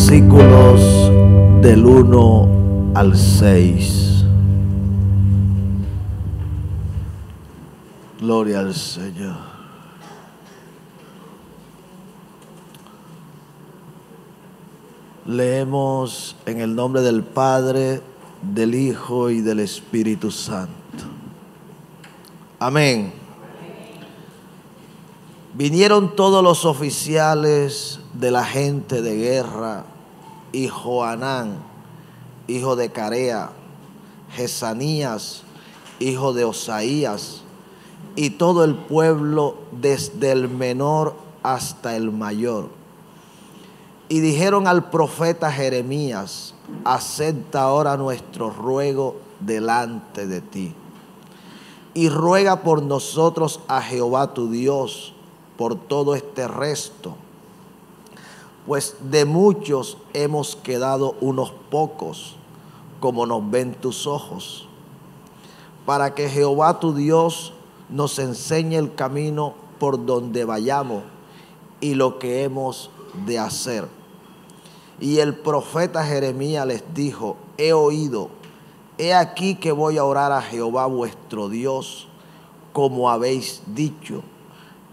versículos del 1 al 6. Gloria al Señor. Leemos en el nombre del Padre, del Hijo y del Espíritu Santo. Amén. Vinieron todos los oficiales de la gente de guerra y Johanán, hijo de Carea, Jesanías, hijo de Osaías, y todo el pueblo desde el menor hasta el mayor. Y dijeron al profeta Jeremías: acepta ahora nuestro ruego delante de ti, y ruega por nosotros a Jehová tu Dios por todo este resto, pues de muchos hemos quedado unos pocos, como nos ven tus ojos, para que Jehová tu Dios nos enseñe el camino por donde vayamos y lo que hemos de hacer. Y el profeta Jeremías les dijo: he oído, he aquí que voy a orar a Jehová vuestro Dios, como habéis dicho,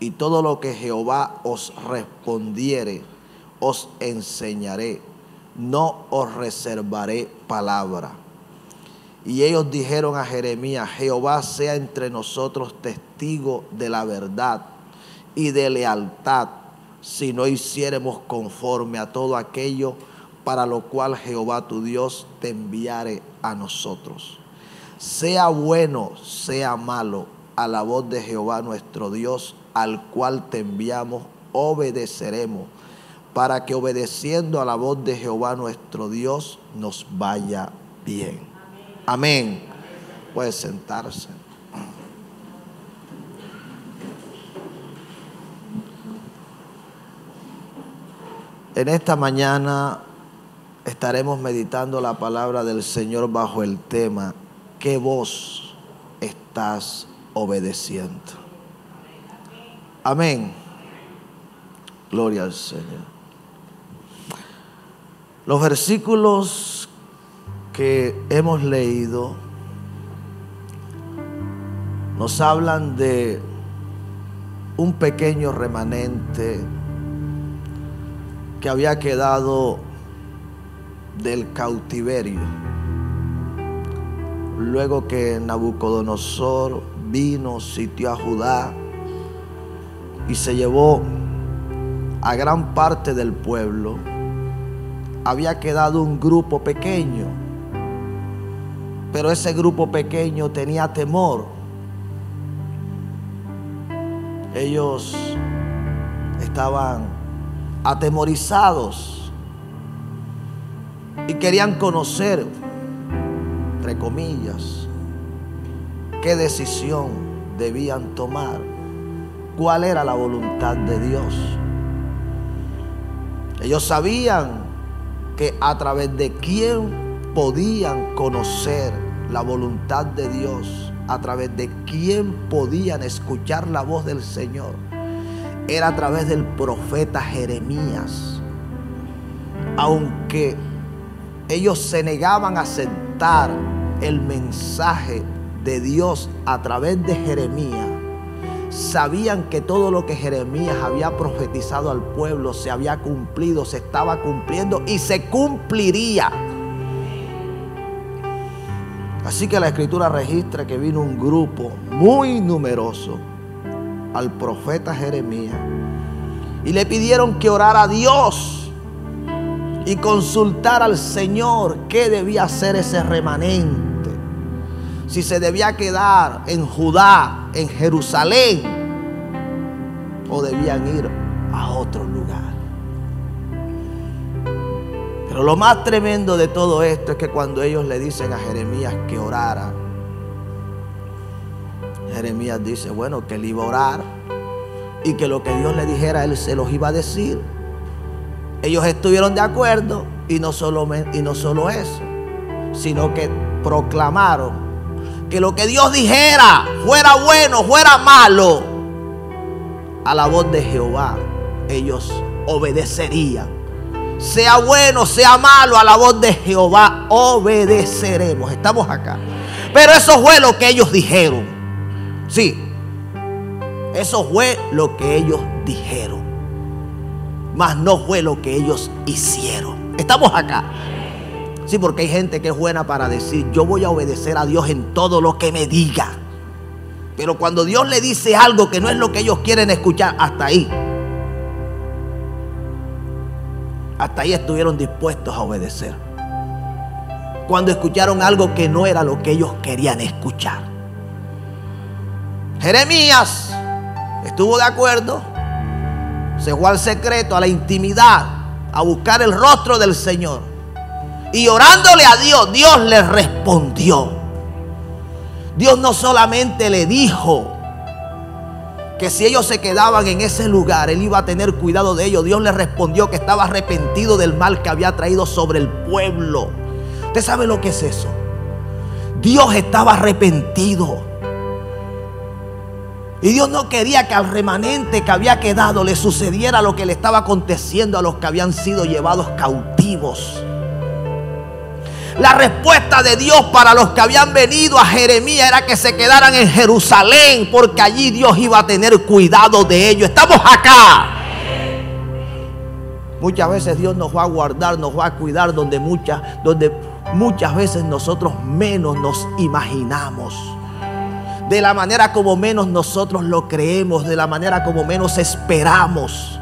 y todo lo que Jehová os respondiere, os enseñaré, no os reservaré palabra. Y ellos dijeron a Jeremías: Jehová sea entre nosotros testigo de la verdad y de lealtad, si no hiciéremos conforme a todo aquello para lo cual Jehová tu Dios te enviare a nosotros. Sea bueno, sea malo, a la voz de Jehová nuestro Dios, al cual te enviamos, obedeceremos, para que obedeciendo a la voz de Jehová nuestro Dios nos vaya bien. Amén. Puede sentarse. En esta mañana estaremos meditando la palabra del Señor bajo el tema: ¿qué voz estás obedeciendo? Amén. Gloria al Señor. Los versículos que hemos leído nos hablan de un pequeño remanente que había quedado del cautiverio, luego que Nabucodonosor vino, sitió a Judá y se llevó a gran parte del pueblo. Había quedado un grupo pequeño, pero ese grupo pequeño tenía temor. Ellos estaban atemorizados y querían conocer, entre comillas, qué decisión debían tomar, cuál era la voluntad de Dios. Ellos sabían que a través de quién podían conocer la voluntad de Dios, a través de quién podían escuchar la voz del Señor, era a través del profeta Jeremías. Aunque ellos se negaban a aceptar el mensaje de Dios a través de Jeremías, sabían que todo lo que Jeremías había profetizado al pueblo se había cumplido, se estaba cumpliendo y se cumpliría. Así que la Escritura registra que vino un grupo muy numeroso al profeta Jeremías y le pidieron que orara a Dios y consultara al Señor qué debía hacer ese remanente. Si se debía quedar en Judá, en Jerusalén, o debían ir a otro lugar. Pero lo más tremendo de todo esto es que cuando ellos le dicen a Jeremías que orara, Jeremías dice, bueno, que él iba a orar y que lo que Dios le dijera, él se los iba a decir. Ellos estuvieron de acuerdo y no solo eso, sino que proclamaron que lo que Dios dijera, fuera bueno, fuera malo, a la voz de Jehová, ellos obedecerían. sea bueno, sea malo, a la voz de Jehová obedeceremos. Estamos acá. Pero eso fue lo que ellos dijeron. Sí, eso fue lo que ellos dijeron, mas no fue lo que ellos hicieron. Estamos acá. Sí, porque hay gente que es buena para decir: yo voy a obedecer a Dios en todo lo que me diga. Pero cuando Dios le dice algo que no es lo que ellos quieren escuchar, hasta ahí estuvieron dispuestos a obedecer. Cuando escucharon algo que no era lo que ellos querían escuchar. Jeremías estuvo de acuerdo, se fue al secreto, a la intimidad, a buscar el rostro del Señor. Y orándole a Dios, Dios le respondió. Dios no solamente le dijo que si ellos se quedaban en ese lugar, Él iba a tener cuidado de ellos. Dios le respondió que estaba arrepentido del mal que había traído sobre el pueblo. ¿Usted sabe lo que es eso? Dios estaba arrepentido. Y Dios no quería que al remanente que había quedado le sucediera lo que le estaba aconteciendo a los que habían sido llevados cautivos. La respuesta de Dios para los que habían venido a Jeremías era que se quedaran en Jerusalén, porque allí Dios iba a tener cuidado de ellos. Estamos acá. Muchas veces Dios nos va a guardar, nos va a cuidar donde muchas veces nosotros menos nos imaginamos. De la manera como menos nosotros lo creemos, de la manera como menos esperamos.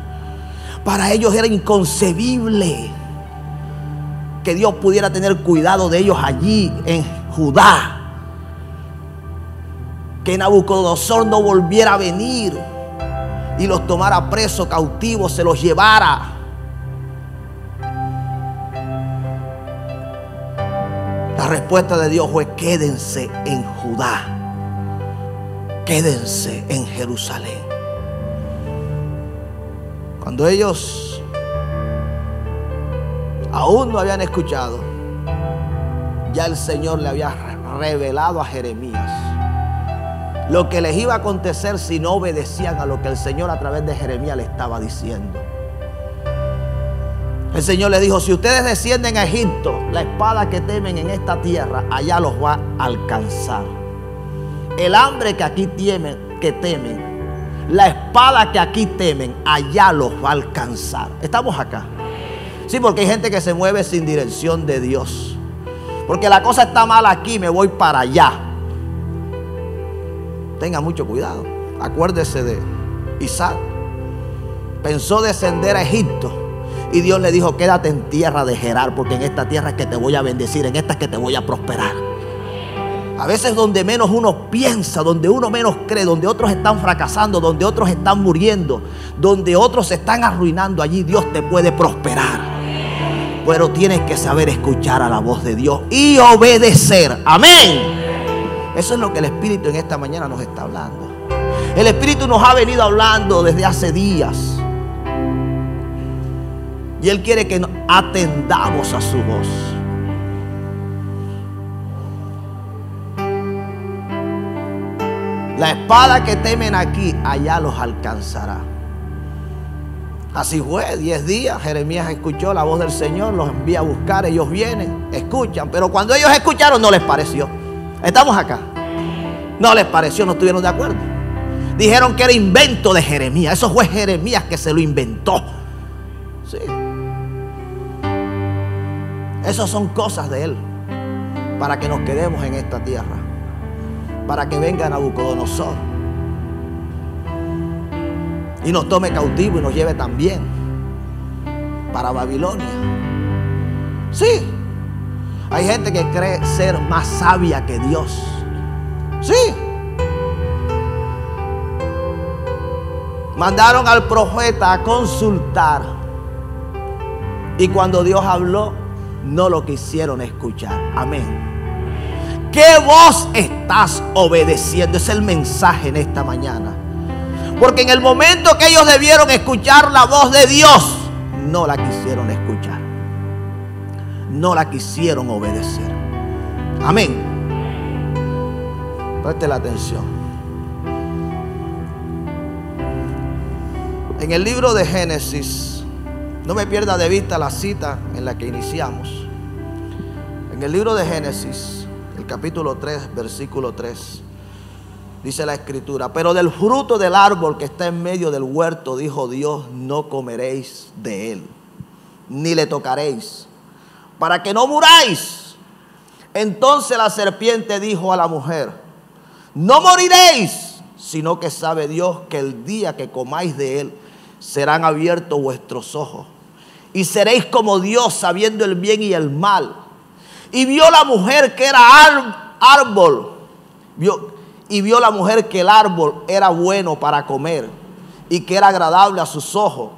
Para ellos era inconcebible que Dios pudiera tener cuidado de ellos allí en Judá. Que Nabucodonosor no volviera a venir y los tomara presos, cautivos, se los llevara. La respuesta de Dios fue: quédense en Judá. Quédense en Jerusalén. Cuando ellos aún no habían escuchado, ya el Señor le había revelado a Jeremías lo que les iba a acontecer si no obedecían a lo que el Señor a través de Jeremías le estaba diciendo. El Señor le dijo: si ustedes descienden a Egipto, la espada que temen en esta tierra, allá los va a alcanzar. El hambre que aquí temen, la espada que aquí temen, allá los va a alcanzar. Estamos acá. Sí, porque hay gente que se mueve sin dirección de Dios. Porque la cosa está mal aquí, me voy para allá. Tenga mucho cuidado. Acuérdese de Isaac. Pensó descender a Egipto y Dios le dijo: quédate en tierra de Gerar, porque en esta tierra es que te voy a bendecir, en esta es que te voy a prosperar. A veces donde menos uno piensa, donde uno menos cree, donde otros están fracasando, donde otros están muriendo, donde otros se están arruinando, allí Dios te puede prosperar. Pero tienes que saber escuchar a la voz de Dios y obedecer. Amén. Eso es lo que el Espíritu en esta mañana nos está hablando. El Espíritu nos ha venido hablando desde hace días. Y Él quiere que atendamos a su voz. La espada que temen aquí, allá los alcanzará. Así fue, 10 días, Jeremías escuchó la voz del Señor, los envía a buscar, ellos vienen, escuchan. Pero cuando ellos escucharon, no les pareció. Estamos acá. No les pareció, no estuvieron de acuerdo. Dijeron que era invento de Jeremías. Eso fue Jeremías que se lo inventó. Sí. Esas son cosas de él, para que nos quedemos en esta tierra, para que venga Nabucodonosor y nos tome cautivo y nos lleve también para Babilonia. Sí, hay gente que cree ser más sabia que Dios. Sí. Mandaron al profeta a consultar y cuando Dios habló, no lo quisieron escuchar. Amén. ¿Qué voz estás obedeciendo? Es el mensaje en esta mañana. Porque en el momento que ellos debieron escuchar la voz de Dios, no la quisieron escuchar. No la quisieron obedecer. Amén. Preste la atención. En el libro de Génesis, No me pierda de vista la cita en la que iniciamos. En el libro de Génesis, el capítulo 3, versículo 3, dice la escritura: pero del fruto del árbol que está en medio del huerto, dijo Dios, no comeréis de él, ni le tocaréis, para que no muráis. Entonces la serpiente dijo a la mujer: no moriréis, sino que sabe Dios que el día que comáis de él, serán abiertos vuestros ojos, y seréis como Dios, sabiendo el bien y el mal. Y vio la mujer que era árbol, vio la mujer que el árbol era bueno para comer, y que era agradable a sus ojos,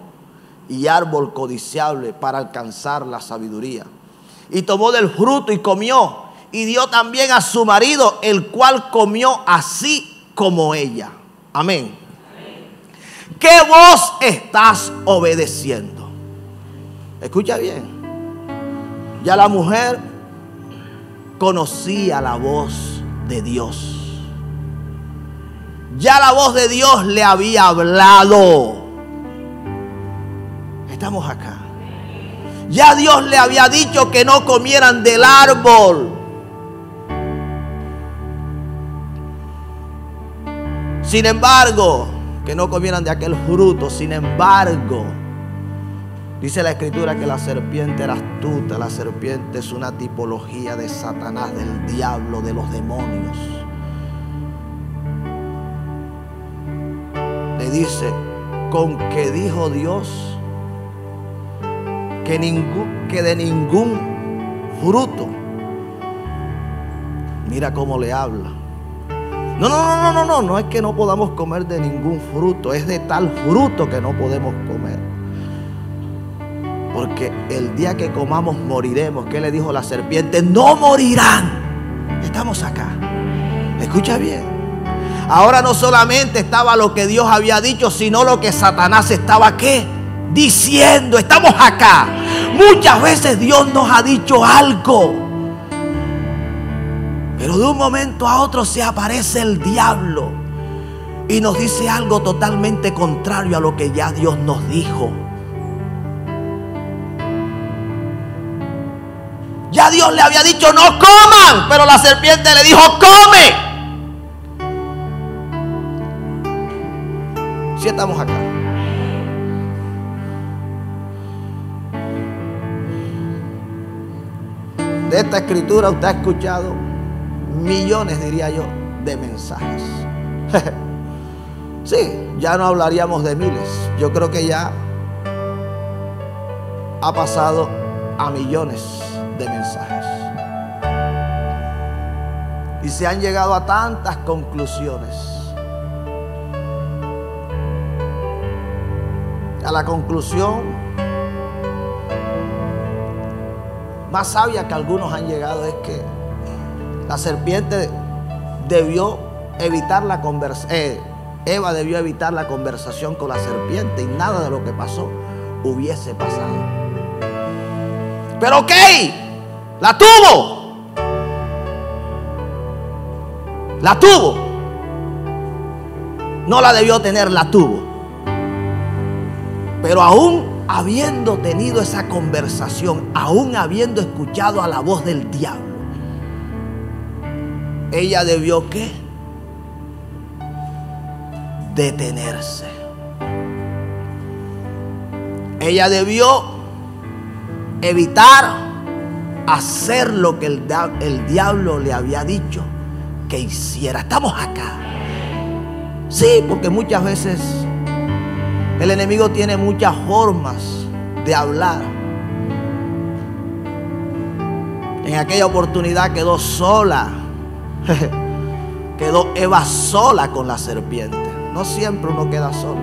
y árbol codiciable para alcanzar la sabiduría. Y tomó del fruto y comió, y dio también a su marido, el cual comió así como ella. Amén. ¿Qué voz estás obedeciendo? Escucha bien. Ya la mujer conocía la voz de Dios. Ya la voz de Dios le había hablado. Estamos acá. Ya Dios le había dicho que no comieran del árbol. Sin embargo, que no comieran de aquel fruto. Sin embargo, dice la escritura que la serpiente era astuta. La serpiente es una tipología de Satanás, del diablo, de los demonios. Le dice: con que dijo Dios que de ningún fruto. Mira cómo le habla. No es que no podamos comer de ningún fruto, es de tal fruto que no podemos comer. Porque el día que comamos moriremos. ¿Qué le dijo la serpiente? No morirán. Estamos acá. Escucha bien. Ahora no solamente estaba lo que Dios había dicho, sino lo que Satanás estaba ¿qué? Diciendo. Estamos acá. Muchas veces Dios nos ha dicho algo, pero de un momento a otro se aparece el diablo y nos dice algo totalmente contrario a lo que ya Dios nos dijo. Ya Dios le había dicho no coman, pero la serpiente le dijo come. Si estamos acá. De esta escritura usted ha escuchado millones, diría yo, de mensajes. Sí, ya no hablaríamos de miles. Yo creo que ya ha pasado a millones de mensajes. Y se han llegado a tantas conclusiones. A la conclusión más sabia que algunos han llegado es que la serpiente debió evitar la conversación. Eva debió evitar la conversación con la serpiente y nada de lo que pasó hubiese pasado. Pero ok, la tuvo. La tuvo. No la debió tener, la tuvo. Pero aún habiendo tenido esa conversación, aún habiendo escuchado a la voz del diablo, ella debió ¿qué? Detenerse. Ella debió evitar hacer lo que el diablo le había dicho que hiciera. Estamos acá. Sí, porque muchas veces el enemigo tiene muchas formas de hablar. En aquella oportunidad quedó sola. Quedó Eva sola con la serpiente. No siempre uno queda solo.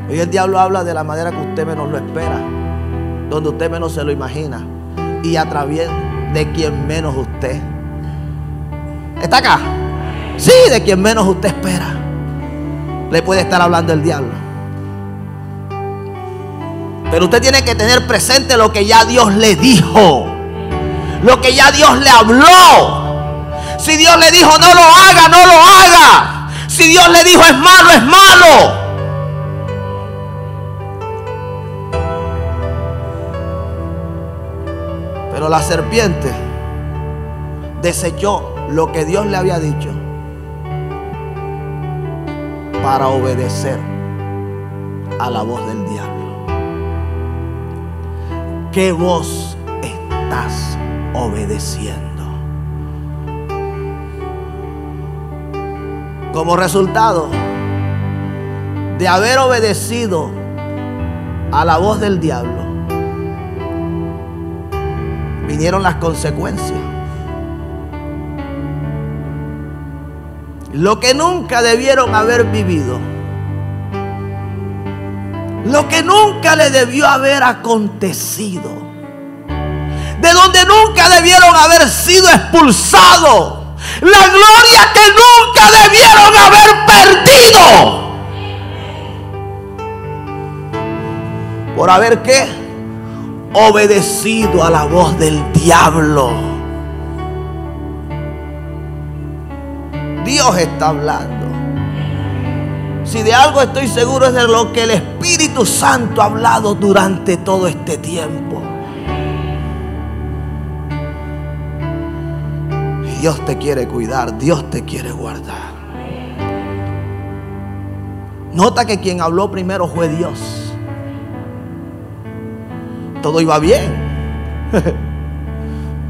Hoy el diablo habla de la manera que usted menos lo espera, donde usted menos se lo imagina, y a través de quien menos usted. ¿Está acá? Sí, de quien menos usted espera le puede estar hablando el diablo. Pero usted tiene que tener presente lo que ya Dios le dijo, lo que ya Dios le habló. Si Dios le dijo no lo haga, no lo haga. Si Dios le dijo es malo, es malo. Pero la serpiente desechó lo que Dios le había dicho para obedecer a la voz del diablo. ¿Qué voz estás obedeciendo? Como resultado de haber obedecido a la voz del diablo, vinieron las consecuencias. Lo que nunca debieron haber vivido, lo que nunca le debió haber acontecido, de donde nunca debieron haber sido expulsados, la gloria que nunca debieron haber perdido, por haber ¿qué? Obedecido a la voz del diablo. Dios está hablando. Si de algo estoy seguro es de lo que el Espíritu Santo ha hablado durante todo este tiempo. Dios te quiere cuidar, Dios te quiere guardar. Nota que quien habló primero fue Dios. Todo iba bien.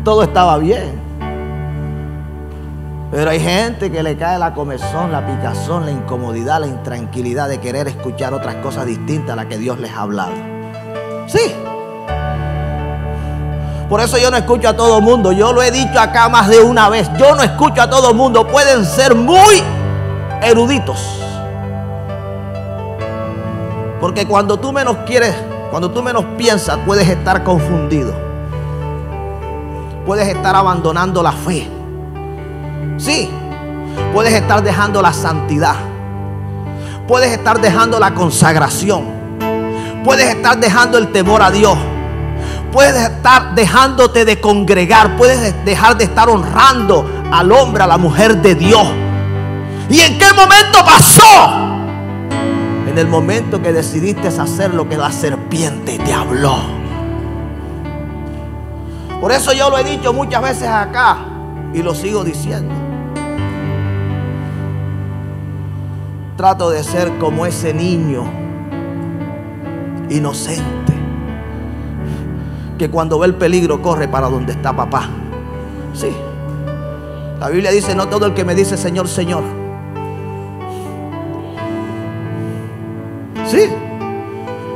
Todo estaba bien. Pero hay gente que le cae la comezón, la picazón, la incomodidad, la intranquilidad de querer escuchar otras cosas distintas a las que Dios les ha hablado. Sí. Por eso yo no escucho a todo mundo. Yo lo he dicho acá más de una vez. Yo no escucho a todo mundo. Pueden ser muy eruditos. Porque cuando tú menos quieres, cuando tú menos piensas, puedes estar confundido. Puedes estar abandonando la fe. Sí, puedes estar dejando la santidad. Puedes estar dejando la consagración. Puedes estar dejando el temor a Dios. Puedes estar dejándote de congregar. Puedes dejar de estar honrando al hombre, a la mujer de Dios. ¿Y en qué momento pasó? En el momento que decidiste hacer lo que la serpiente te habló. Por eso yo lo he dicho muchas veces acá y lo sigo diciendo. Trato de ser como ese niño inocente que cuando ve el peligro corre para donde está papá. Sí. La Biblia dice: no todo el que me dice Señor, Señor. Sí.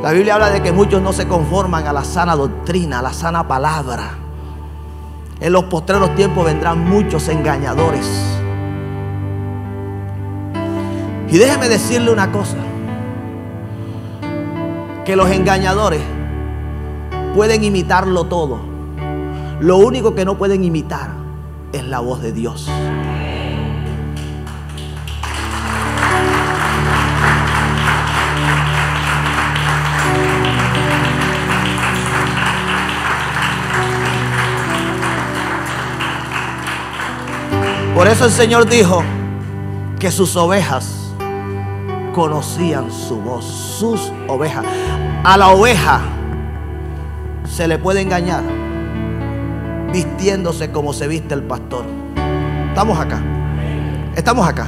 La Biblia habla de que muchos no se conforman a la sana doctrina, a la sana palabra. En los postreros tiempos vendrán muchos engañadores. Y déjeme decirle una cosa, que los engañadores pueden imitarlo todo. Lo único que no pueden imitar es la voz de Dios. Por eso el Señor dijo que sus ovejas conocían su voz. Sus ovejas. A la oveja se le puede engañar vistiéndose como se viste el pastor. Estamos acá. Estamos acá.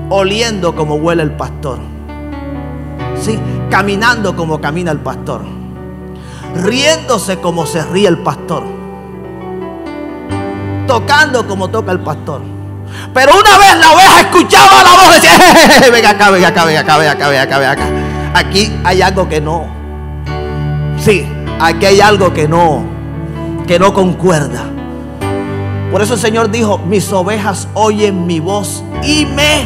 Oliendo como huele el pastor. Sí, caminando como camina el pastor. Riéndose como se ríe el pastor. Tocando como toca el pastor. Pero una vez la oveja escuchaba la voz, decía: ven acá, ven acá, ven acá, ven acá, ven acá, ven acá. Aquí hay algo que no. Sí, aquí hay algo que no concuerda. Por eso el Señor dijo: mis ovejas oyen mi voz y me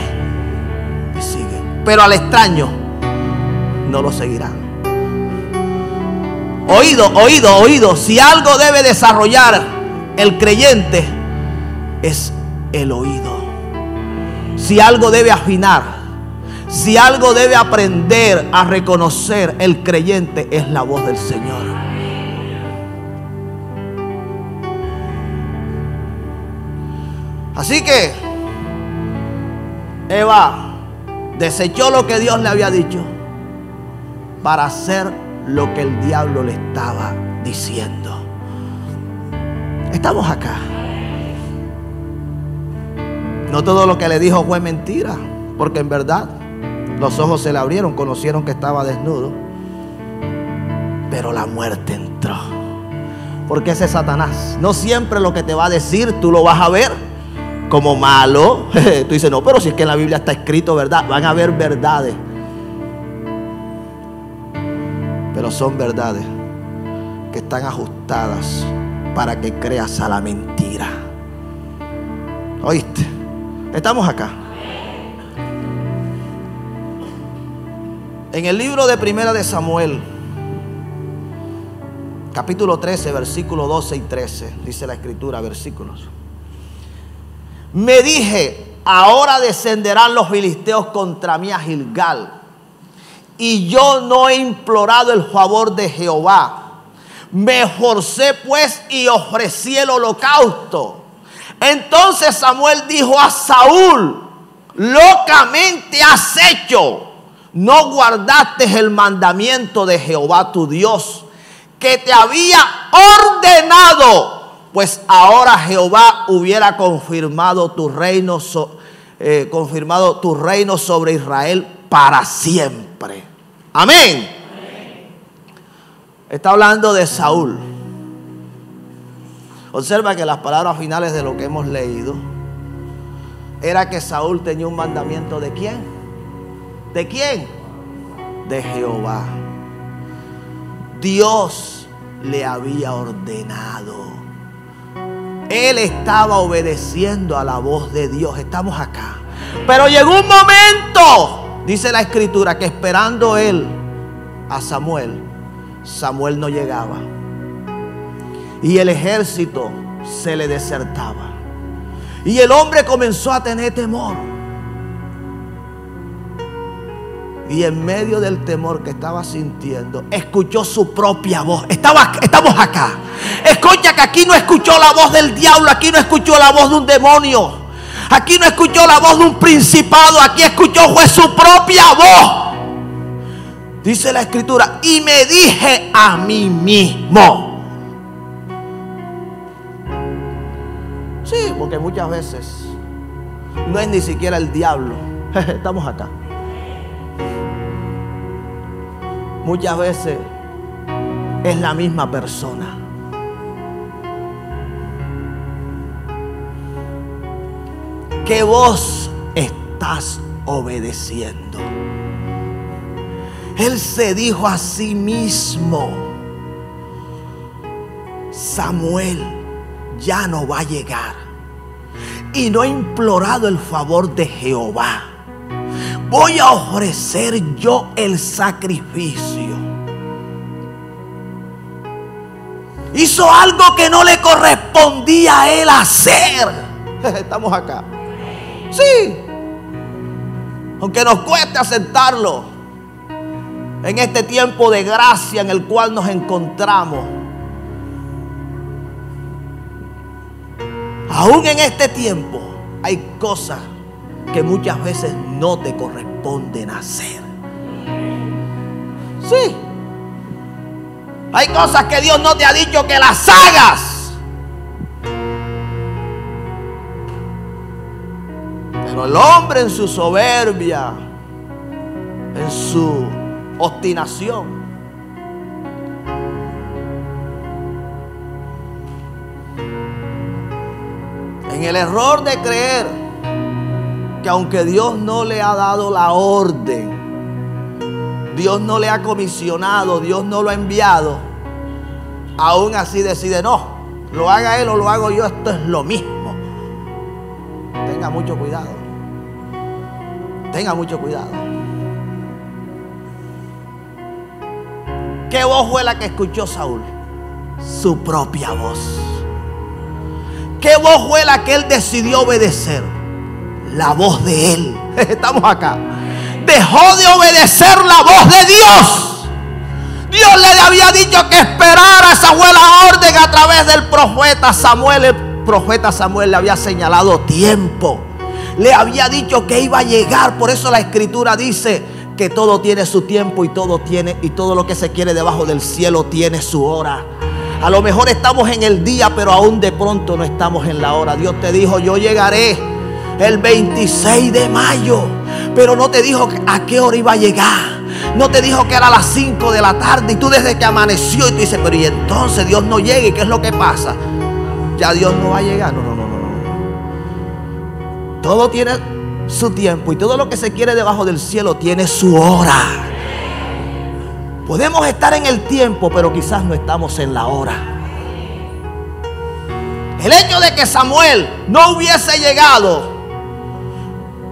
siguen. Pero al extraño no lo seguirán. Oído, oído, oído. Si algo debe desarrollar el creyente es el oído. Si algo debe afinar, si algo debe aprender a reconocer el creyente, es la voz del Señor. Así que Eva desechó lo que Dios le había dicho para hacer lo que el diablo le estaba diciendo. Estamos acá. No todo lo que le dijo fue mentira, porque en verdad los ojos se le abrieron, conocieron que estaba desnudo, pero la muerte entró. Porque ese es Satanás. No siempre lo que te va a decir tú lo vas a ver como malo. Tú dices, no, pero si es que en la Biblia está escrito verdad. Van a haber verdades, pero son verdades que están ajustadas para que creas a la mentira. ¿Oíste? Estamos acá. En el libro de Primera de Samuel, capítulo 13, versículo 12 y 13, dice la escritura, versículos. Me dije, ahora descenderán los filisteos contra mí a Gilgal, y yo no he implorado el favor de Jehová. Me esforcé pues y ofrecí el holocausto. Entonces Samuel dijo a Saúl, locamente has hecho. No guardaste el mandamiento de Jehová tu Dios, que te había ordenado, pues ahora Jehová hubiera confirmado tu reino sobre Israel para siempre. Amén. Está hablando de Saúl. Observa que las palabras finales de lo que hemos leído era que Saúl tenía un mandamiento ¿de quién? ¿De quién? De Jehová. Dios le había ordenado. Él estaba obedeciendo a la voz de Dios. Estamos acá. Pero llegó un momento, dice la escritura, que esperando él a Samuel, Samuel no llegaba. Y el ejército se le desertaba. Y el hombre comenzó a tener temor. Y en medio del temor que estaba sintiendo, escuchó su propia voz. Estamos acá. Escucha que aquí no escuchó la voz del diablo. Aquí no escuchó la voz de un demonio. Aquí no escuchó la voz de un principado. Aquí escuchó fue su propia voz. Dice la escritura, y me dije a mí mismo. Sí, porque muchas veces no es ni siquiera el diablo. Estamos acá. Muchas veces es la misma persona. ¿Qué voz estás obedeciendo? Él se dijo a sí mismo, Samuel ya no va a llegar. Y no he implorado el favor de Jehová. Voy a ofrecer yo el sacrificio. Hizo algo que no le correspondía a él hacer. Estamos acá. Sí. Aunque nos cueste aceptarlo. En este tiempo de gracia en el cual nos encontramos. Aún en este tiempo hay cosas que muchas veces no te corresponden hacer. Sí. Hay cosas que Dios no te ha dicho que las hagas. Pero el hombre en su soberbia, en su obstinación, en el error de creer que aunque Dios no le ha dado la orden, Dios no le ha comisionado, Dios no lo ha enviado, aún así decide, no, lo haga él o lo hago yo, esto es lo mismo. Tenga mucho cuidado. Tenga mucho cuidado. ¿Qué voz fue la que escuchó Saúl? Su propia voz. ¿Qué voz fue la que él decidió obedecer? La voz de él. Estamos acá. Dejó de obedecer la voz de Dios. Dios le había dicho que esperara. Esa fue la orden a través del profeta Samuel. El profeta Samuel le había señalado tiempo. Le había dicho que iba a llegar. Por eso la escritura dice que todo tiene su tiempo y todo lo que se quiere debajo del cielo tiene su hora. A lo mejor estamos en el día, pero aún de pronto no estamos en la hora. Dios te dijo, yo llegaré el 26 de mayo. Pero no te dijo a qué hora iba a llegar. No te dijo que era a las 5 de la tarde. Y tú desde que amaneció y tú dices, pero y entonces Dios no llega. ¿Y qué es lo que pasa? Ya Dios no va a llegar. No. Todo tiene su tiempo. Y todo lo que se quiere debajo del cielo tiene su hora. Podemos estar en el tiempo, pero quizás no estamos en la hora. El hecho de que Samuel no hubiese llegado,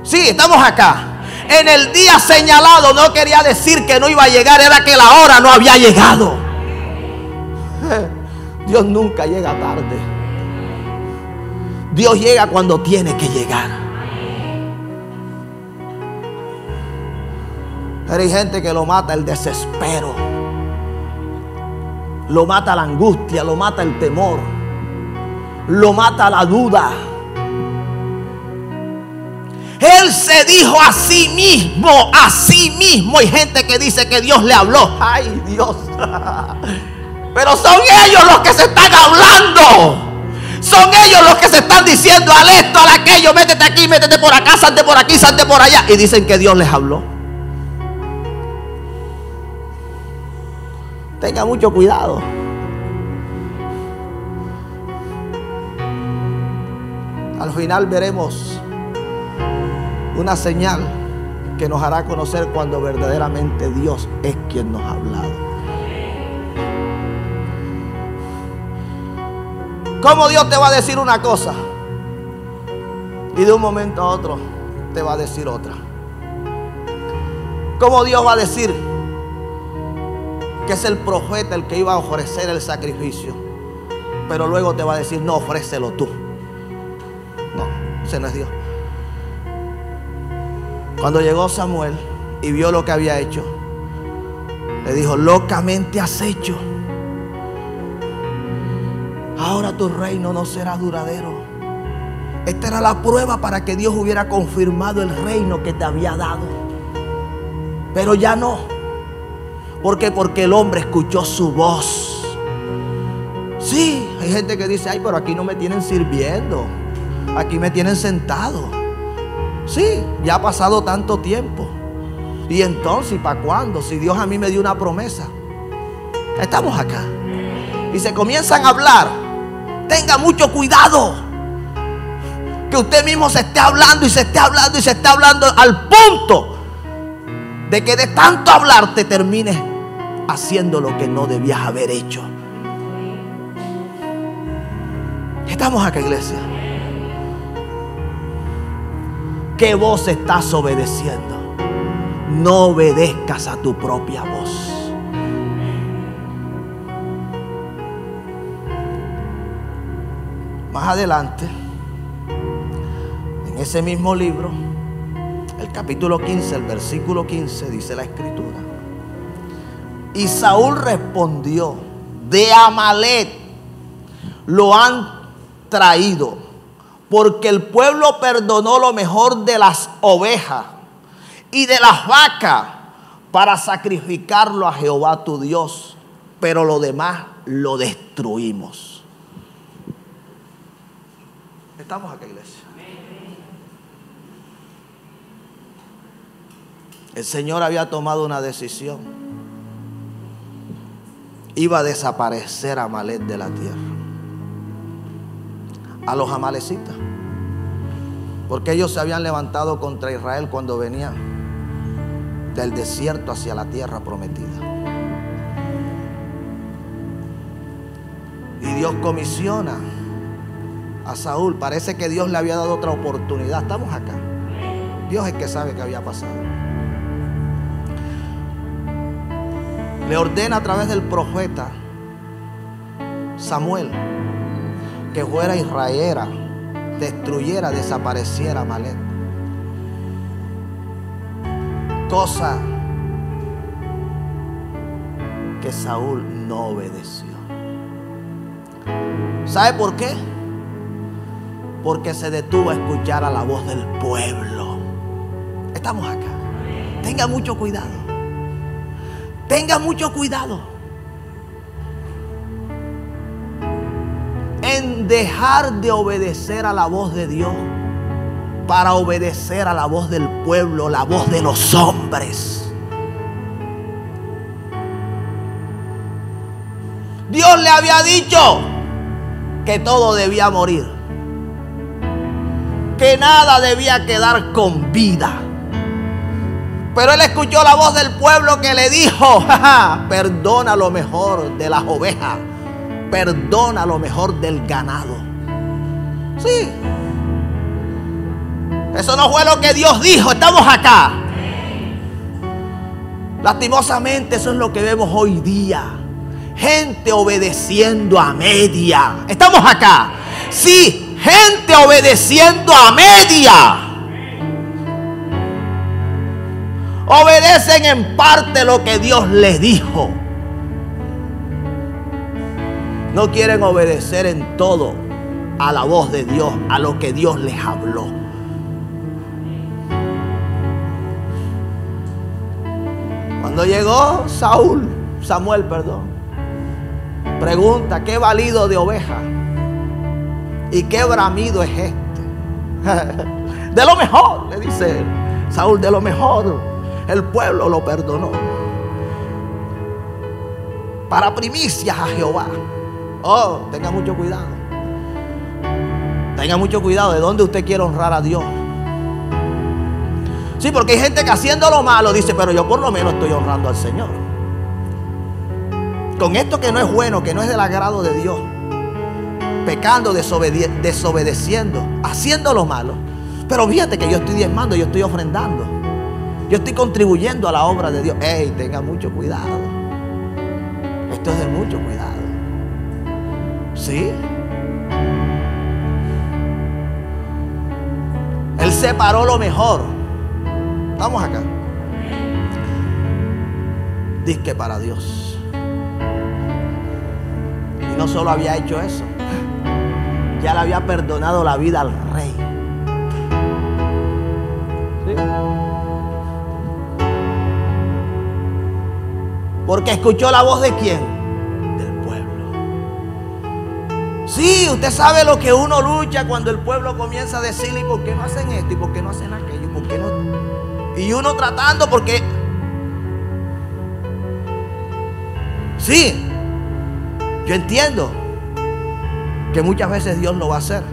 sí, estamos acá, en el día señalado, no quería decir que no iba a llegar, era que la hora no había llegado. Dios nunca llega tarde. Dios llega cuando tiene que llegar. Pero hay gente que lo mata el desespero, lo mata la angustia, lo mata el temor, lo mata la duda. Él se dijo a sí mismo, Hay gente que dice que Dios le habló. Ay, Dios. Pero son ellos los que se están hablando. Son ellos los que se están diciendo al esto, al aquello, métete aquí, métete por acá, salte por aquí, salte por allá. Y dicen que Dios les habló. Tenga mucho cuidado. Al final veremos una señal que nos hará conocer cuando verdaderamente Dios es quien nos ha hablado. ¿Cómo Dios te va a decir una cosa y de un momento a otro te va a decir otra? ¿Cómo Dios va a decir que es el profeta el que iba a ofrecer el sacrificio, pero luego te va a decir, no, ofrécelo tú? No, ese no es Dios. Cuando llegó Samuel y vio lo que había hecho, le dijo, locamente has hecho. Ahora tu reino no será duradero. Esta era la prueba para que Dios hubiera confirmado el reino que te había dado. Pero ya no. ¿Por qué? Porque el hombre escuchó su voz. Sí, hay gente que dice, ay, pero aquí no me tienen sirviendo, aquí me tienen sentado. Sí, ya ha pasado tanto tiempo. Y entonces, ¿para cuándo? Si Dios a mí me dio una promesa. Estamos acá. Y se comienzan a hablar. Tenga mucho cuidado. Que usted mismo se esté hablando y se esté hablando y se esté hablando al punto de que de tanto hablar te termines haciendo lo que no debías haber hecho. Estamos acá, iglesia. ¿Qué voz estás obedeciendo? No obedezcas a tu propia voz. Más adelante, en ese mismo libro, el capítulo 15, el versículo 15, dice la escritura: y Saúl respondió, de Amalec lo han traído, porque el pueblo perdonó lo mejor de las ovejas y de las vacas para sacrificarlo a Jehová tu Dios, pero lo demás lo destruimos. Estamos aquí, iglesia. El Señor había tomado una decisión. Iba a desaparecer Amalec de la tierra. A los amalecitas. Porque ellos se habían levantado contra Israel cuando venían del desierto hacia la tierra prometida. Y Dios comisiona a Saúl. Parece que Dios le había dado otra oportunidad. Estamos acá. Dios es el que sabe qué había pasado. Le ordena a través del profeta Samuel que fuera Israel, destruyera, desapareciera Amalec. Cosa que Saúl no obedeció. ¿Sabe por qué? Porque se detuvo a escuchar a la voz del pueblo. Estamos acá. Tenga mucho cuidado. Tenga mucho cuidado. en dejar de obedecer a la voz de Dios para obedecer a la voz del pueblo, la voz de los hombres. Dios le había dicho que todo debía morir, que nada debía quedar con vida. Pero él escuchó la voz del pueblo que le dijo: perdona lo mejor de las ovejas, perdona lo mejor del ganado. Sí, eso no fue lo que Dios dijo. Estamos acá. Lastimosamente eso es lo que vemos hoy día. Gente obedeciendo a media. Estamos acá. Sí, gente obedeciendo a media. Obedecen en parte lo que Dios les dijo. No quieren obedecer en todo a la voz de Dios, a lo que Dios les habló. Cuando llegó Samuel, pregunta: ¿qué balido de oveja y qué bramido es este? De lo mejor, le dice Saúl, de lo mejor. El pueblo lo perdonó para primicias a Jehová. Oh, tenga mucho cuidado. Tenga mucho cuidado de dónde usted quiere honrar a Dios. Sí, porque hay gente que haciendo lo malo dice: pero yo por lo menos estoy honrando al Señor. Con esto que no es bueno, que no es del agrado de Dios, pecando, desobedeciendo, haciendo lo malo. Pero fíjate que yo estoy diezmando, yo estoy ofrendando, yo estoy contribuyendo a la obra de Dios. Ey, tenga mucho cuidado. Esto es de mucho cuidado. ¿Sí? Él separó lo mejor. Vamos acá. Disque para Dios. Y no solo había hecho eso, ya le había perdonado la vida al rey. ¿Sí? Porque escuchó la voz de ¿quién? Del pueblo. Sí, usted sabe lo que uno lucha cuando el pueblo comienza a decirle: ¿y por qué no hacen esto? ¿Y por qué no hacen aquello? ¿Y por qué no? Y uno tratando porque... Sí, yo entiendo que muchas veces Dios lo va a hacer.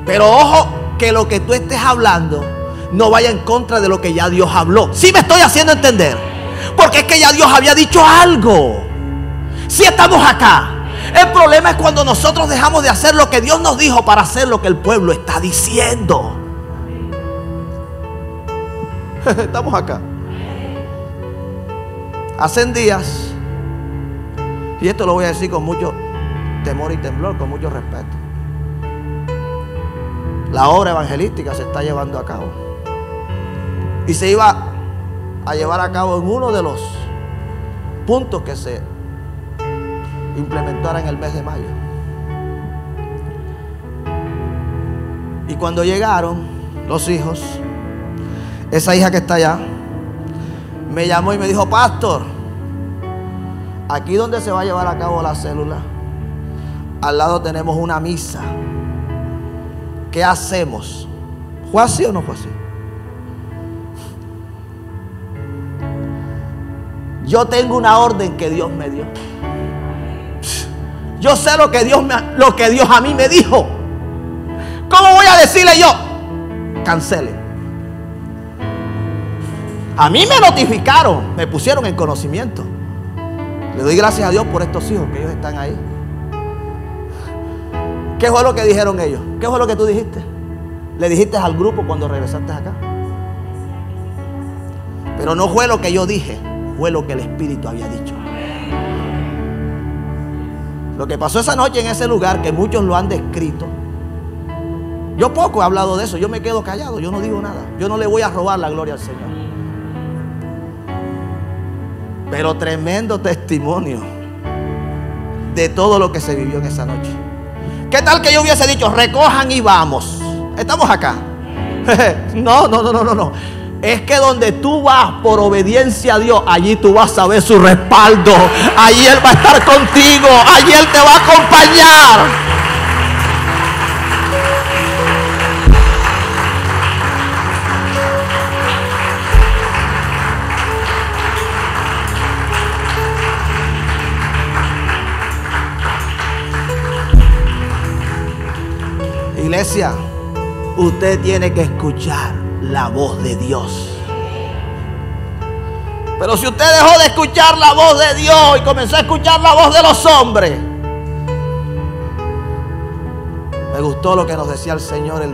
Pero ojo, que lo que tú estés hablando no vaya en contra de lo que ya Dios habló. ¿Sí me estoy haciendo entender? Porque es que ya Dios había dicho algo. Si estamos acá. El problema es cuando nosotros dejamos de hacer lo que Dios nos dijo para hacer lo que el pueblo está diciendo. Estamos acá. Hacen días, y esto lo voy a decir con mucho temor y temblor, con mucho respeto, la obra evangelística se está llevando a cabo. Y se iba a llevar a cabo en uno de los puntos que se implementara en el mes de mayo. Y cuando llegaron los hijos, esa hija que está allá me llamó y me dijo: pastor, aquí donde se va a llevar a cabo la célula, al lado tenemos una misa. ¿Qué hacemos? ¿Fue así o no fue así? Yo tengo una orden que Dios me dio. Yo sé lo que Dios a mí me dijo. ¿Cómo voy a decirle yo? Cancele. A mí me notificaron, me pusieron en conocimiento. Le doy gracias a Dios por estos hijos, que ellos están ahí. ¿Qué fue lo que dijeron ellos? ¿Qué fue lo que tú dijiste? Le dijiste al grupo cuando regresaste acá. Pero no fue lo que yo dije, fue lo que el Espíritu había dicho. Lo que pasó esa noche en ese lugar, que muchos lo han descrito. Yo poco he hablado de eso, yo me quedo callado, yo no digo nada. Yo no le voy a robar la gloria al Señor. Pero tremendo testimonio de todo lo que se vivió en esa noche. ¿Qué tal que yo hubiese dicho: recojan y vamos? Estamos acá. No. Es que donde tú vas por obediencia a Dios, allí tú vas a ver su respaldo. Allí Él va a estar contigo. Allí Él te va a acompañar. Iglesia, usted tiene que escuchar la voz de Dios. Pero si usted dejó de escuchar la voz de Dios y comenzó a escuchar la voz de los hombres. Me gustó lo que nos decía el Señor el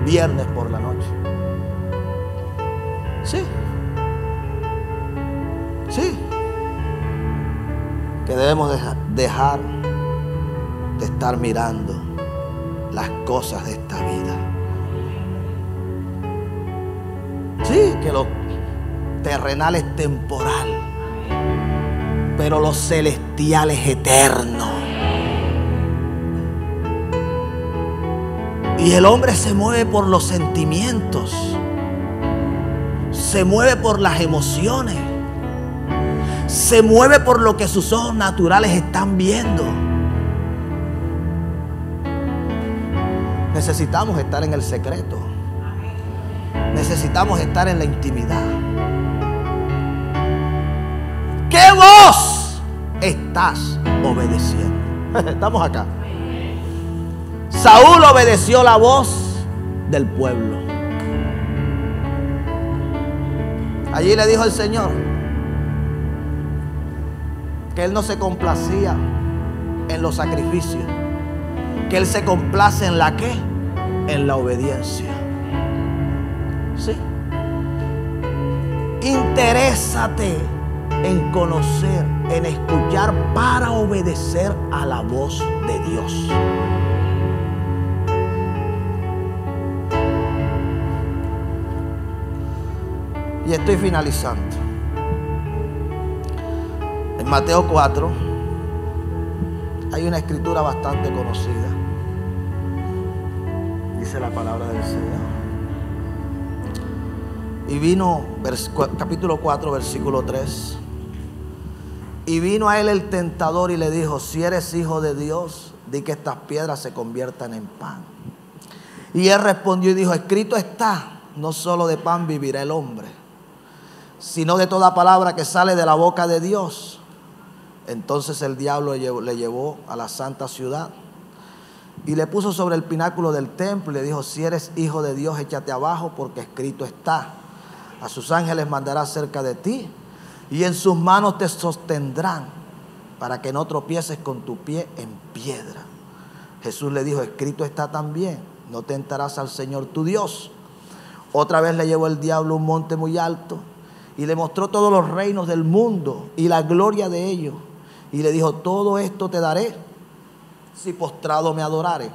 viernes por la noche. Sí. Sí. Que debemos dejar de estar mirando las cosas de esta vida. Sí, que lo terrenal es temporal, pero lo celestial es eterno. Y el hombre se mueve por los sentimientos, se mueve por las emociones, se mueve por lo que sus ojos naturales están viendo. Necesitamos estar en el secreto. Necesitamos estar en la intimidad. ¿Qué voz estás obedeciendo? Estamos acá. Saúl obedeció la voz del pueblo. Allí le dijo el Señor que Él no se complacía en los sacrificios, que Él se complace en la ¿qué? En la obediencia. Sí. Interésate en conocer, en escuchar para obedecer a la voz de Dios. Y estoy finalizando. En Mateo 4 hay una escritura bastante conocida. Dice la palabra del Señor. Y vino, capítulo 4, versículo 3. Y vino a él el tentador y le dijo: si eres hijo de Dios, di que estas piedras se conviertan en pan. Y él respondió y dijo: escrito está, no solo de pan vivirá el hombre, sino de toda palabra que sale de la boca de Dios. Entonces el diablo le llevó a la santa ciudad y le puso sobre el pináculo del templo y le dijo: si eres hijo de Dios, échate abajo, porque escrito está: a sus ángeles mandará cerca de ti, y en sus manos te sostendrán, para que no tropieces con tu pie en piedra. Jesús le dijo: escrito está también: no tentarás al Señor tu Dios. Otra vez le llevó el diablo a un monte muy alto y le mostró todos los reinos del mundo y la gloria de ellos, y le dijo: todo esto te daré si postrado me adorares.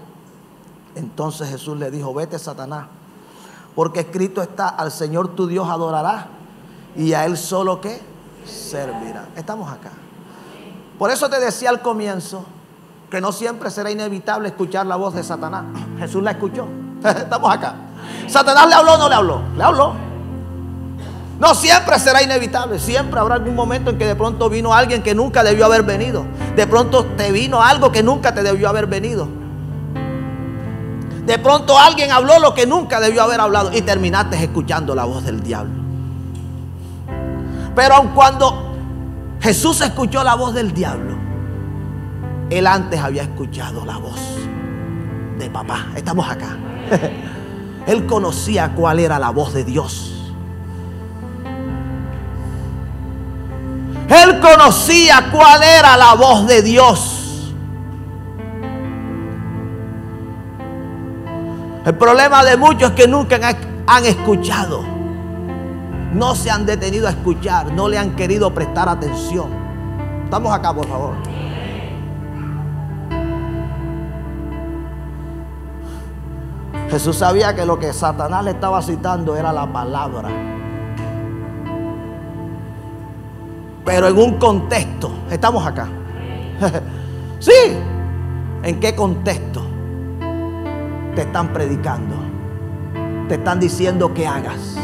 Entonces Jesús le dijo: vete, Satanás, porque escrito está: al Señor tu Dios adorarás, y a Él solo ¿qué? Servirá. Estamos acá. Por eso te decía al comienzo que no siempre será inevitable escuchar la voz de Satanás. Jesús la escuchó. Estamos acá. ¿Satanás le habló o no le habló? Le habló. No siempre será inevitable. Siempre habrá algún momento en que de pronto vino alguien que nunca debió haber venido. De pronto te vino algo que nunca te debió haber venido. De pronto alguien habló lo que nunca debió haber hablado y terminaste escuchando la voz del diablo. Pero aun cuando Jesús escuchó la voz del diablo, Él antes había escuchado la voz de papá. Estamos acá. Él conocía cuál era la voz de Dios. Él conocía cuál era la voz de Dios. El problema de muchos es que nunca han escuchado. No se han detenido a escuchar. No le han querido prestar atención. Estamos acá, por favor. Jesús sabía que lo que Satanás le estaba citando era la palabra. Pero en un contexto. Estamos acá. Sí. ¿En qué contexto te están predicando? Te están diciendo que hagas.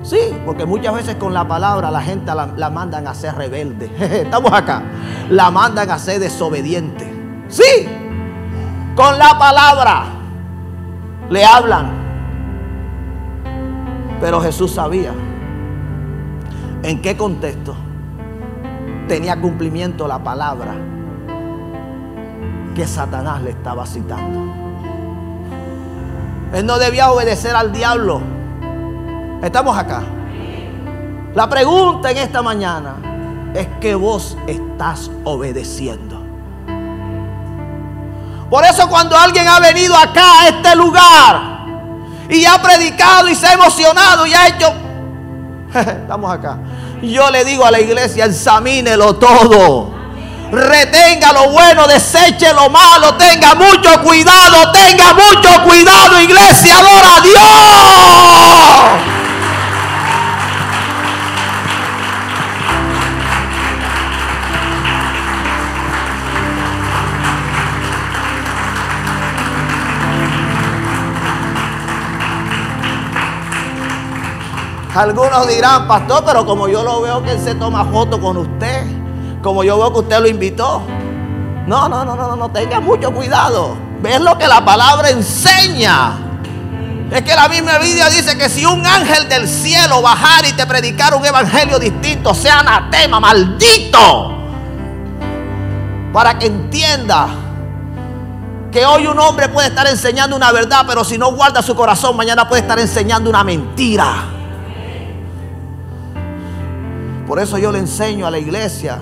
Sí, porque muchas veces con la palabra la gente la mandan a ser rebelde. Estamos acá. La mandan a ser desobediente. Sí. Con la palabra le hablan. Pero Jesús sabía en qué contexto tenía cumplimiento la palabra que Satanás le estaba citando. Él no debía obedecer al diablo. Estamos acá. La pregunta en esta mañana es que vos estás obedeciendo. Por eso cuando alguien ha venido acá a este lugar y ha predicado y se ha emocionado y ha hecho, estamos acá, yo le digo a la iglesia: examínelo todo, retenga lo bueno, deseche lo malo, tenga mucho cuidado, iglesia, adora a Dios. Algunos dirán: pastor, pero como yo lo veo que él se toma foto con usted, como yo veo que usted lo invitó. No, tenga mucho cuidado. ¿Ves lo que la palabra enseña? Es que la misma Biblia dice que si un ángel del cielo bajara y te predicara un evangelio distinto, sea anatema, maldito. Para que entienda que hoy un hombre puede estar enseñando una verdad, pero si no guarda su corazón, mañana puede estar enseñando una mentira. Por eso yo le enseño a la iglesia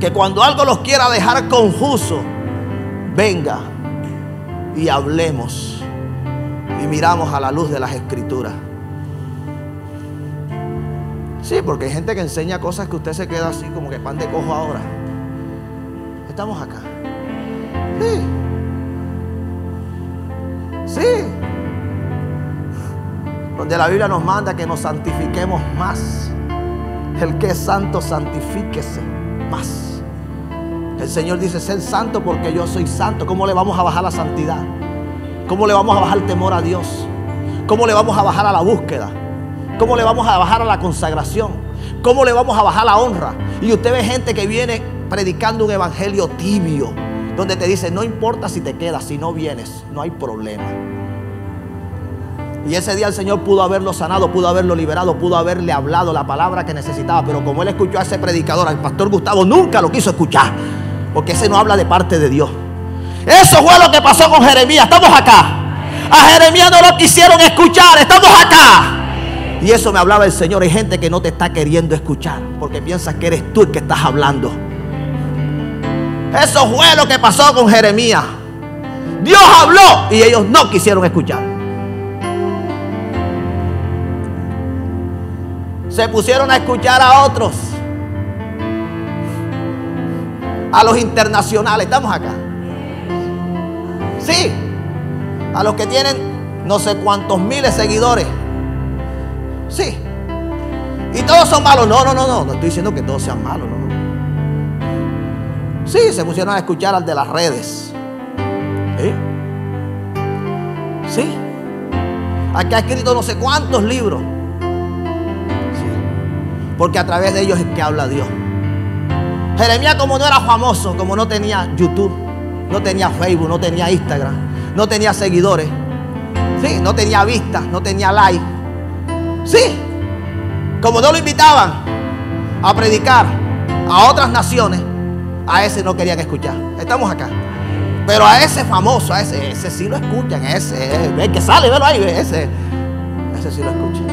que cuando algo los quiera dejar confuso, venga y hablemos y miramos a la luz de las escrituras. Sí, porque hay gente que enseña cosas que usted se queda así como que pan de cojo ahora. Estamos acá. Sí. Donde la Biblia nos manda que nos santifiquemos más. El que es santo, santifíquese más. El Señor dice: ser santo porque yo soy santo. ¿Cómo le vamos a bajar la santidad? ¿Cómo le vamos a bajar el temor a Dios? ¿Cómo le vamos a bajar a la búsqueda? ¿Cómo le vamos a bajar a la consagración? ¿Cómo le vamos a bajar la honra? Y usted ve gente que viene predicando un evangelio tibio, donde te dice: no importa si te quedas, si no vienes, no hay problema. Y ese día el Señor pudo haberlo sanado, pudo haberlo liberado, pudo haberle hablado la palabra que necesitaba. Pero como él escuchó a ese predicador, al pastor Gustavo, nunca lo quiso escuchar, porque ese no habla de parte de Dios. Eso fue lo que pasó con Jeremías. Estamos acá. A Jeremías no lo quisieron escuchar. Estamos acá. Y eso me hablaba el Señor. Hay gente que no te está queriendo escuchar porque piensas que eres tú el que estás hablando. Eso fue lo que pasó con Jeremías. Dios habló y ellos no quisieron escuchar. Se pusieron a escuchar a otros, a los internacionales. Estamos acá. Sí, a los que tienen no sé cuántos miles de seguidores. Sí. Y todos son malos. No estoy diciendo que todos sean malos. No. Sí, se pusieron a escuchar al de las redes. Sí. Aquí ha escrito no sé cuántos libros. Porque a través de ellos es que habla Dios. Jeremías, como no era famoso, como no tenía YouTube, no tenía Facebook, no tenía Instagram, no tenía seguidores, sí, no tenía vistas, no tenía like, sí, como no lo invitaban a predicar a otras naciones, a ese no querían escuchar. Estamos acá. Pero a ese famoso, a ese sí lo escuchan, el que sale, velo ahí, ese sí lo escuchan.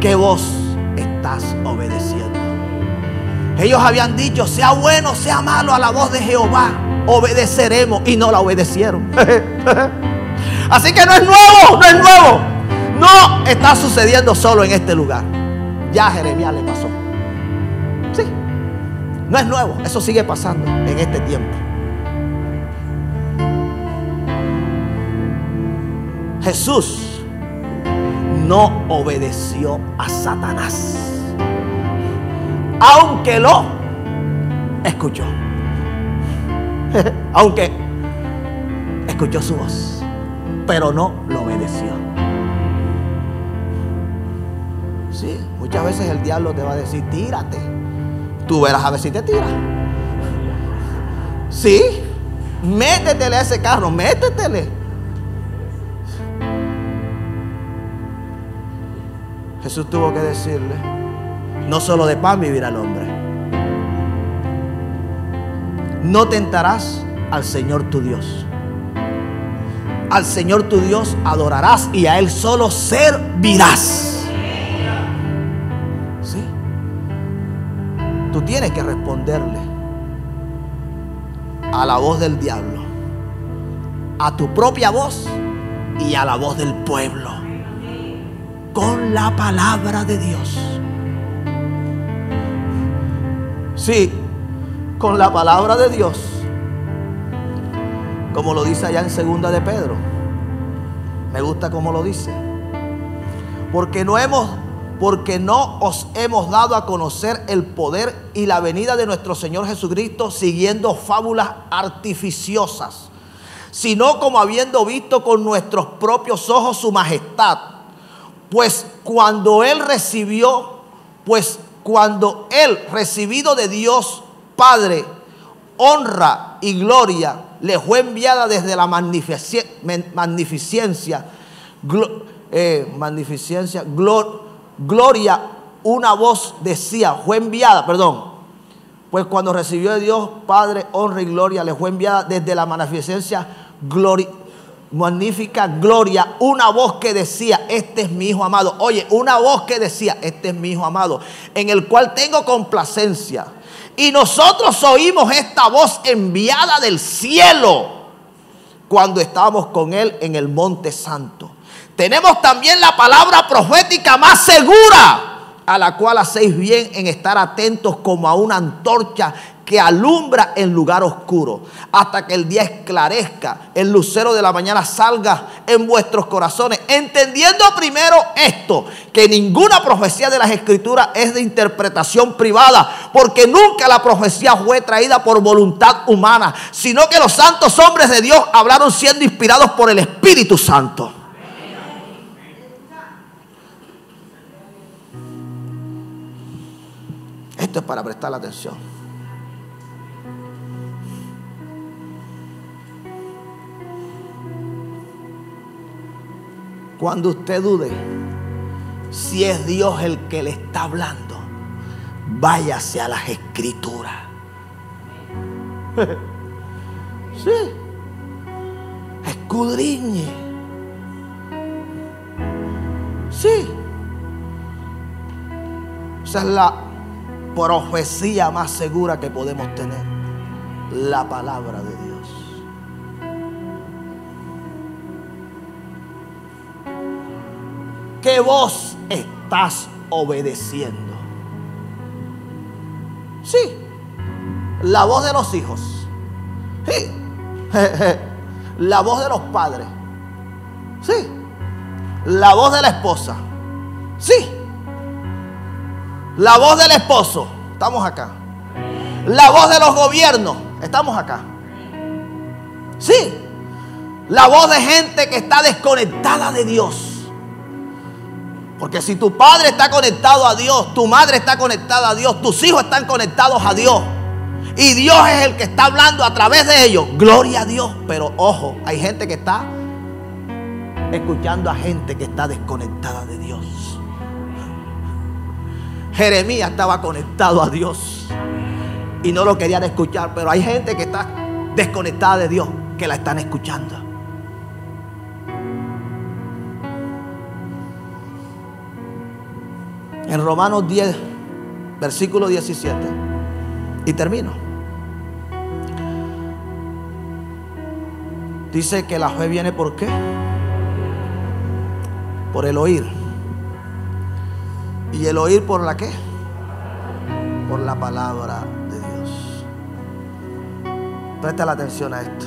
¿Qué vos estás obedeciendo? Ellos habían dicho: sea bueno, sea malo, a la voz de Jehová obedeceremos, y no la obedecieron. Así que no es nuevo. No está sucediendo solo en este lugar. Ya a Jeremías le pasó. Sí, no es nuevo, eso sigue pasando en este tiempo. Jesús no obedeció a Satanás, aunque lo escuchó. Aunque escuchó su voz, pero no lo obedeció. Sí, muchas veces el diablo te va a decir: tírate. Tú verás a ver si te tiras. Sí, métetele a ese carro, métetele. Jesús tuvo que decirle: No solo de pan vivirá el hombre. No tentarás al Señor tu Dios. Al Señor tu Dios adorarás y a Él solo servirás. ¿Sí? Tú tienes que responderle a la voz del diablo, a tu propia voz y a la voz del pueblo, con la palabra de Dios. Sí, con la palabra de Dios, como lo dice allá en 2 de Pedro. Me gusta como lo dice. Porque no os hemos dado a conocer el poder y la venida de nuestro Señor Jesucristo siguiendo fábulas artificiosas, sino como habiendo visto con nuestros propios ojos su majestad. Pues cuando Él recibido de Dios Padre honra y gloria, le fue enviada desde la gloria, una voz decía, fue enviada, pues cuando recibió de Dios Padre honra y gloria, le fue enviada desde la magnificencia magnífica gloria, una voz que decía, este es mi Hijo amado. Oye, una voz que decía, este es mi Hijo amado, en el cual tengo complacencia. Y nosotros oímos esta voz enviada del cielo cuando estábamos con Él en el monte santo. Tenemos también la palabra profética más segura, a la cual hacéis bien en estar atentos como a una antorcha que alumbra en lugar oscuro, hasta que el día esclarezca, el lucero de la mañana salga en vuestros corazones, entendiendo primero esto, que ninguna profecía de las Escrituras es de interpretación privada, porque nunca la profecía fue traída por voluntad humana, sino que los santos hombres de Dios hablaron siendo inspirados por el Espíritu Santo. Esto es para prestar atención. Cuando usted dude si es Dios el que le está hablando, váyase a las Escrituras. Sí. Escudriñe. Sí. Esa es la profecía más segura que podemos tener. La palabra de Dios. ¿Qué voz estás obedeciendo? Sí, la voz de los hijos. Sí, la voz de los padres. Sí, la voz de la esposa. Sí, la voz del esposo. Estamos acá. La voz de los gobiernos. Estamos acá. Sí, la voz de gente que está desconectada de Dios. Porque si tu padre está conectado a Dios, tu madre está conectada a Dios, tus hijos están conectados a Dios, y Dios es el que está hablando a través de ellos, gloria a Dios. Pero ojo, hay gente que está escuchando a gente que está desconectada de Dios. Jeremías estaba conectado a Dios y no lo querían escuchar, pero hay gente que está desconectada de Dios que la están escuchando. En Romanos 10, versículo 17. Y termino. Dice que la fe viene ¿por qué? Por el oír. ¿Y el oír por la qué? Por la palabra de Dios. Presta la atención a esto.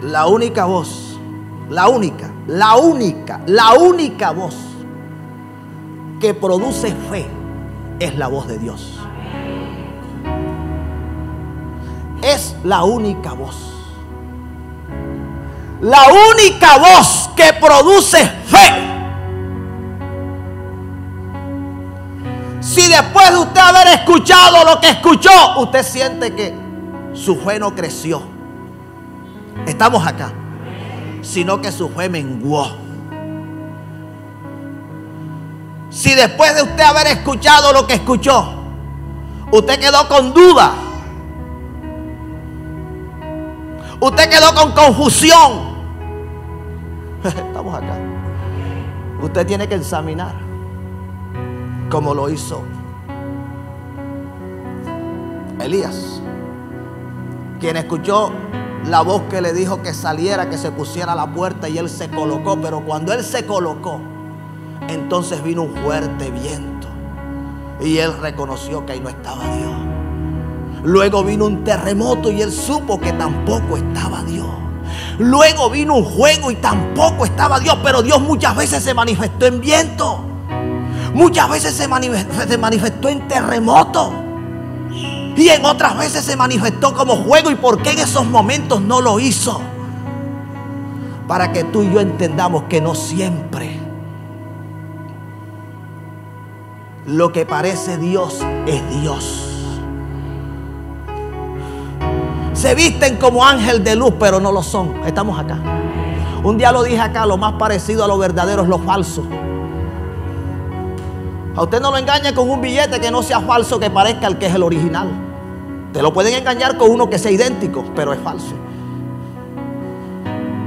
La única voz, la única voz que produce fe es la voz de Dios. Es la única voz. La única voz que produce fe. Si después de usted haber escuchado lo que escuchó, usted siente que su fe no creció, estamos acá, sino que su fe menguó. Si después de usted haber escuchado lo que escuchó, usted quedó con duda, usted quedó con confusión, estamos acá. Usted tiene que examinar como lo hizo Elías, quien escuchó la voz que le dijo que saliera, que se pusiera a la puerta, y él se colocó. Pero cuando él se colocó, entonces vino un fuerte viento y él reconoció que ahí no estaba Dios. Luego vino un terremoto y él supo que tampoco estaba Dios. Luego vino un fuego y tampoco estaba Dios. Pero Dios muchas veces se manifestó en viento, muchas veces se manifestó en terremoto, y en otras veces se manifestó como fuego. ¿Y por qué en esos momentos no lo hizo? Para que tú y yo entendamos que no siempre lo que parece Dios es Dios. Se visten como ángel de luz, pero no lo son. Estamos acá. Un día lo dije acá: lo más parecido a lo verdadero es lo falso. A usted no lo engañe con un billete que no sea falso, que parezca el que es el original. Te lo pueden engañar con uno que sea idéntico, pero es falso.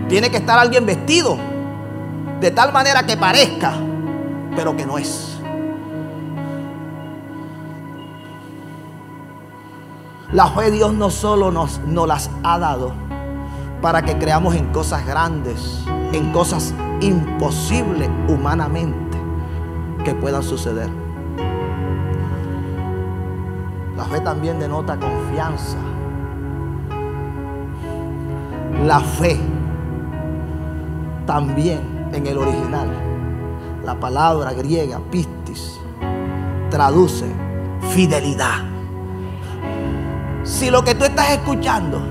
Tiene que estar alguien vestido de tal manera que parezca, pero que no es. La fe de Dios no solo nos las ha dado para que creamos en cosas grandes, en cosas imposibles humanamente que puedan suceder. La fe también denota confianza. La fe también, en el original, la palabra griega pistis traduce fidelidad. Si lo que tú estás escuchando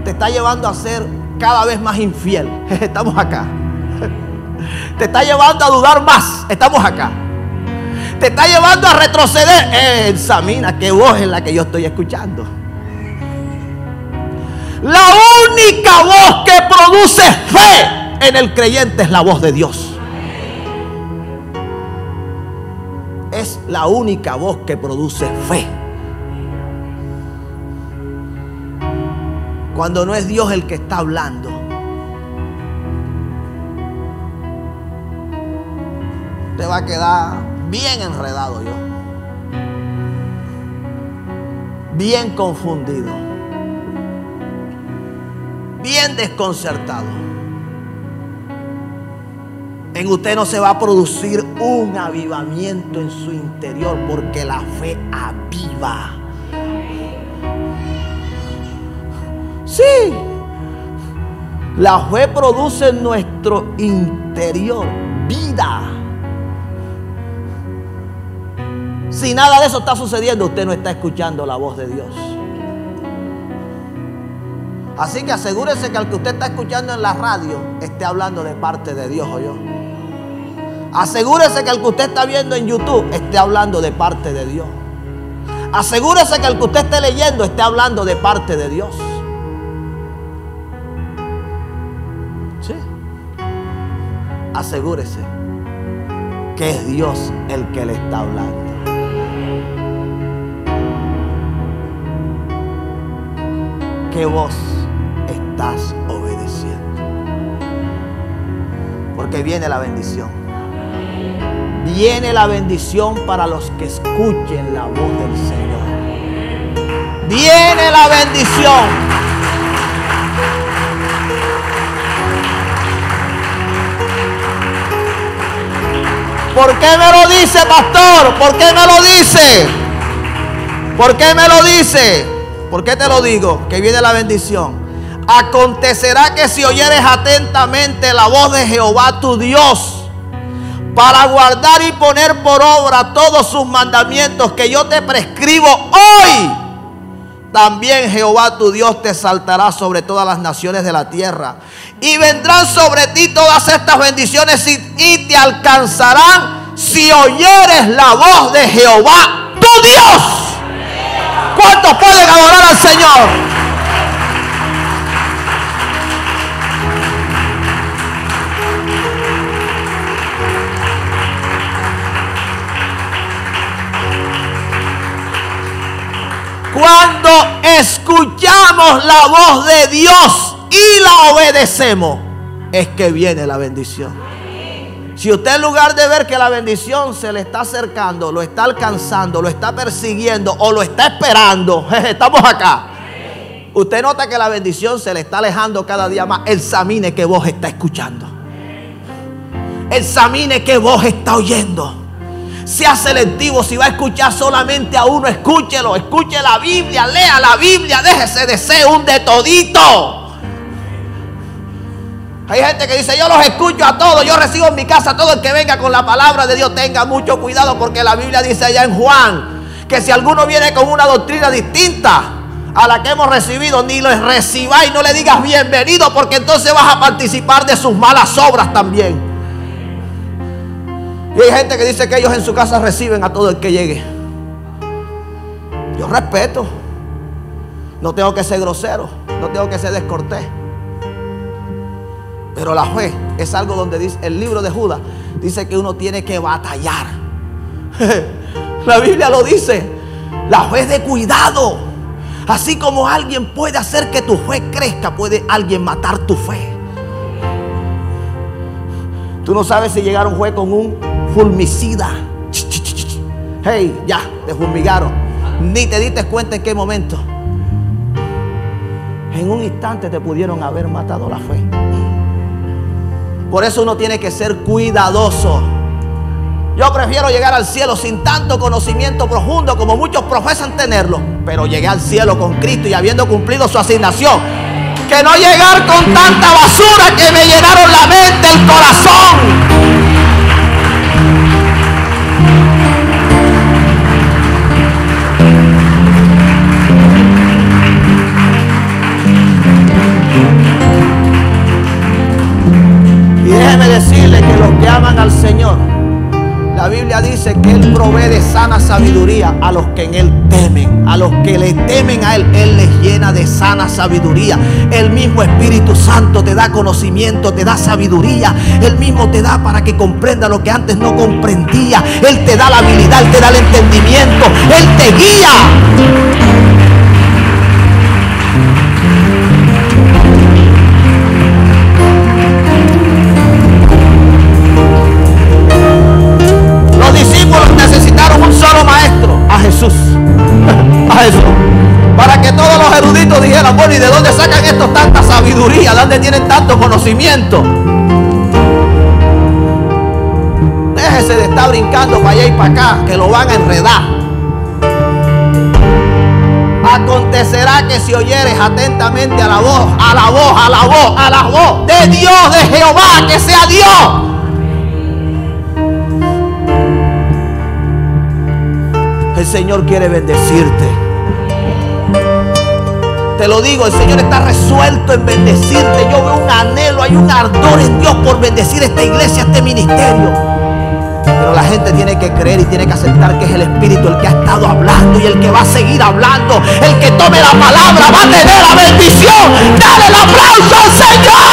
te está llevando a ser cada vez más infiel, estamos acá. Te está llevando a dudar más, estamos acá. Te está llevando a retroceder, examina qué voz es la que yo estoy escuchando. La única voz que produce fe en el creyente es la voz de Dios. Es la única voz que produce fe. Cuando no es Dios el que está hablando, te va a quedar bien enredado, bien confundido, bien desconcertado. En usted no se va a producir un avivamiento en su interior, porque la fe aviva. Sí, la fe produce en nuestro interior vida. Si nada de eso está sucediendo, usted no está escuchando la voz de Dios. Así que asegúrese que al que usted está escuchando en la radio esté hablando de parte de Dios, ¿oyó? Asegúrese que al que usted está viendo en YouTube esté hablando de parte de Dios. Asegúrese que al que usted esté leyendo esté hablando de parte de Dios. Sí. Asegúrese que es Dios el que le está hablando. ¿Qué voz estás obedeciendo? Porque viene la bendición. Viene la bendición para los que escuchen la voz del Señor. Viene la bendición. ¿Por qué me lo dice, pastor? ¿Por qué me lo dice? ¿Por qué me lo dice? ¿Por qué te lo digo? Que viene la bendición. Acontecerá que si oyeres atentamente la voz de Jehová tu Dios, para guardar y poner por obra todos sus mandamientos que yo te prescribo hoy, también Jehová tu Dios te exaltará sobre todas las naciones de la tierra, y vendrán sobre ti todas estas bendiciones y te alcanzarán si oyeres la voz de Jehová tu Dios. ¿Cuántos pueden adorar al Señor? Cuando escuchamos la voz de Dios y la obedecemos, es que viene la bendición. Si usted, en lugar de ver que la bendición se le está acercando, lo está alcanzando, lo está persiguiendo o lo está esperando, estamos acá, usted nota que la bendición se le está alejando cada día más, examine qué voz está escuchando. Examine qué voz está oyendo. Sea selectivo. Si va a escuchar solamente a uno, escúchelo. Escuche la Biblia, lea la Biblia, déjese de ser un de todito. Hay gente que dice: yo los escucho a todos, yo recibo en mi casa a todo el que venga con la palabra de Dios. Tenga mucho cuidado, porque la Biblia dice allá en Juan que si alguno viene con una doctrina distinta a la que hemos recibido, ni lo recibáis, no le digas bienvenido, porque entonces vas a participar de sus malas obras también. Y hay gente que dice que ellos en su casa reciben a todo el que llegue. Yo respeto. No tengo que ser grosero, no tengo que ser descortés. Pero la fe es algo donde dice, el libro de Judas dice que uno tiene que batallar. La Biblia lo dice. La fe es de cuidado. Así como alguien puede hacer que tu fe crezca, puede alguien matar tu fe. Tú no sabes si llegaron un juez con un fulmicida. Hey, ya, te fulmigaron. Ni te diste cuenta en qué momento. En un instante te pudieron haber matado la fe. Por eso uno tiene que ser cuidadoso. Yo prefiero llegar al cielo sin tanto conocimiento profundo como muchos profesan tenerlo, pero llegué al cielo con Cristo y habiendo cumplido su asignación, que no llegar con tanta basura que me llenaron la mente, el corazón. Y déjeme decirle que los que aman al Señor, la Biblia dice que Él provee de sana sabiduría a los que en Él temen. A los que le temen a Él, Él les llena de sana sabiduría. El mismo Espíritu Santo te da conocimiento, te da sabiduría. Él mismo te da para que comprenda lo que antes no comprendía. Él te da la habilidad, Él te da el entendimiento, Él te guía. Necesitaron un solo maestro, a Jesús. A Jesús. Para que todos los eruditos dijeran: bueno, ¿y de dónde sacan estos tanta sabiduría? ¿De dónde tienen tanto conocimiento? Déjese de estar brincando para allá y para acá, que lo van a enredar. Acontecerá que si oyeres atentamente a la voz, a la voz, a la voz, a la voz de Dios, de Jehová, que sea Dios. El Señor quiere bendecirte. Te lo digo, el Señor está resuelto en bendecirte. Yo veo un anhelo, hay un ardor en Dios por bendecir esta iglesia, este ministerio. Pero la gente tiene que creer y tiene que aceptar que es el Espíritu el que ha estado hablando y el que va a seguir hablando. El que tome la palabra va a tener la bendición. Dale el aplauso al Señor.